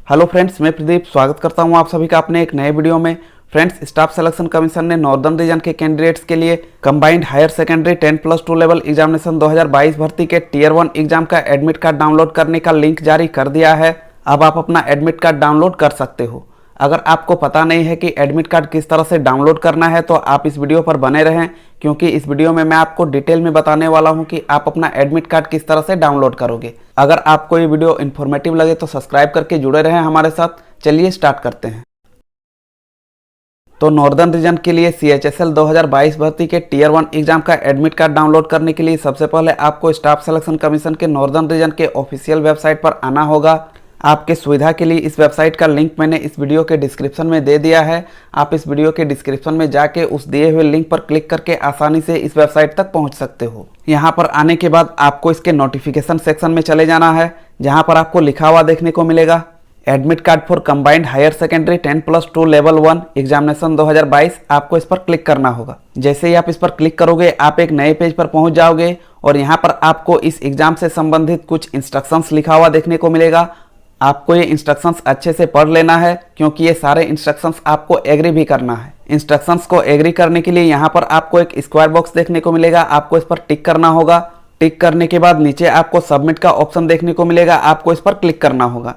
Hello friends, मैं प्रदीप स्वागत करता हूं आप सभी का अपने एक नए वीडियो में। फ्रेंड्स, स्टाफ सिलेक्शन कमीशन ने नॉर्दर्न रीजन के कैंडिडेट्स के लिए combined higher secondary 10+2 level examination 2022 भर्ती के टियर 1 एग्जाम का एडमिट कार्ड डाउनलोड करने का लिंक जारी कर दिया है। अब आप अपना एडमिट कार्ड डाउनलोड कर सकते हो। अगर आपको पता नहीं है कि एडमिट कार्ड किस तरह से डाउनलोड करना है तो आप इस वीडियो पर बने रहें, क्योंकि इस वीडियो में मैं आपको डिटेल में बताने वाला हूं कि आप अपना एडमिट कार्ड किस तरह से डाउनलोड करोगे। अगर आपको ये वीडियो इन्फॉर्मेटिव लगे तो सब्सक्राइब करके जुड़े रहें हमारे साथ। चलिए स्टार्ट करते हैं। तो नॉर्दर्न रीजन के लिए CHSL 2022 भर्ती के टियर 1 एग्जाम का एडमिट कार्ड डाउनलोड करने के लिए सबसे पहले आपको स्टाफ सिलेक्शन कमीशन के नॉर्दर्न रीजन के ऑफिशियल वेबसाइट पर आना होगा। आपके सुविधा के लिए इस वेबसाइट का लिंक मैंने इस वीडियो के डिस्क्रिप्शन में दे दिया है। आप इस वीडियो के डिस्क्रिप्शन में जाके उस दिए हुए लिंक पर क्लिक करके आसानी से इस वेबसाइट तक पहुंच सकते हो। यहां पर आने के बाद आपको इसके नोटिफिकेशन सेक्शन में चले जाना है, जहां पर आपको लिखा हुआ देखने को मिलेगा admit card for combined higher secondary 10+2 level 1 examination 2022। आपको इस पर क्लिक करना होगा। जैसे ही आप इस पर क्लिक करोगे आप एक नए पेज पर पहुंच जाओगे और यहाँ पर आपको इस एग्जाम से संबंधित कुछ इंस्ट्रक्शंस लिखा हुआ देखने को मिलेगा। आपको ये इंस्ट्रक्शंस अच्छे से पढ़ लेना है, क्योंकि ये सारे इंस्ट्रक्शंस आपको एग्री भी करना है। इंस्ट्रक्शंस को एग्री करने के लिए यहाँ पर आपको एक स्क्वायर बॉक्स देखने को मिलेगा, आपको इस पर टिक करना होगा। टिक करने के बाद नीचे आपको सबमिट का ऑप्शन देखने को मिलेगा, आपको इस पर क्लिक करना होगा।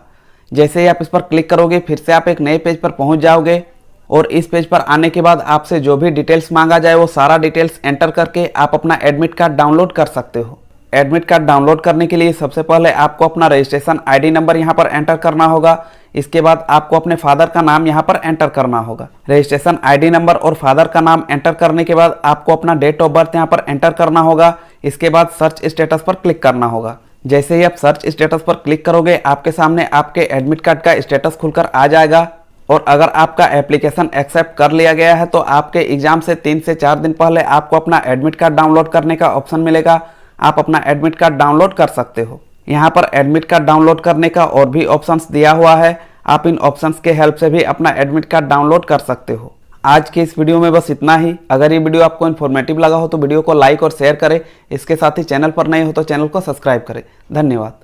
जैसे ही आप इस पर क्लिक करोगे फिर से आप एक नए पेज पर पहुंच जाओगे और इस पेज पर आने के बाद आपसे जो भी डिटेल्स मांगा जाए वो सारा डिटेल्स एंटर करके आप अपना एडमिट कार्ड डाउनलोड कर सकते हो। एडमिट कार्ड डाउनलोड करने के लिए सबसे पहले आपको अपना रजिस्ट्रेशन ID नंबर यहाँ पर एंटर करना होगा। इसके बाद आपको अपने फादर का नाम यहाँ पर एंटर करना होगा। रजिस्ट्रेशन ID नंबर और फादर का नाम एंटर करने के बाद आपको अपना डेट ऑफ बर्थ यहाँ पर एंटर करना होगा। इसके बाद सर्च स्टेटस पर क्लिक करना होगा। जैसे ही आप सर्च स्टेटस पर क्लिक करोगे आपके सामने आपके एडमिट कार्ड का स्टेटस खुलकर आ जाएगा। और अगर आपका एप्लीकेशन एक्सेप्ट कर लिया गया है तो आपके एग्जाम से 3 से 4 दिन पहले आपको अपना एडमिट कार्ड डाउनलोड करने का ऑप्शन मिलेगा। आप अपना एडमिट कार्ड डाउनलोड कर सकते हो। यहाँ पर एडमिट कार्ड डाउनलोड करने का और भी ऑप्शंस दिया हुआ है। आप इन ऑप्शंस के हेल्प से भी अपना एडमिट कार्ड डाउनलोड कर सकते हो। आज के इस वीडियो में बस इतना ही। अगर ये वीडियो आपको इन्फॉर्मेटिव लगा हो तो वीडियो को लाइक और शेयर करें। इसके साथ ही चैनल पर नए हो तो चैनल को सब्सक्राइब करें। धन्यवाद।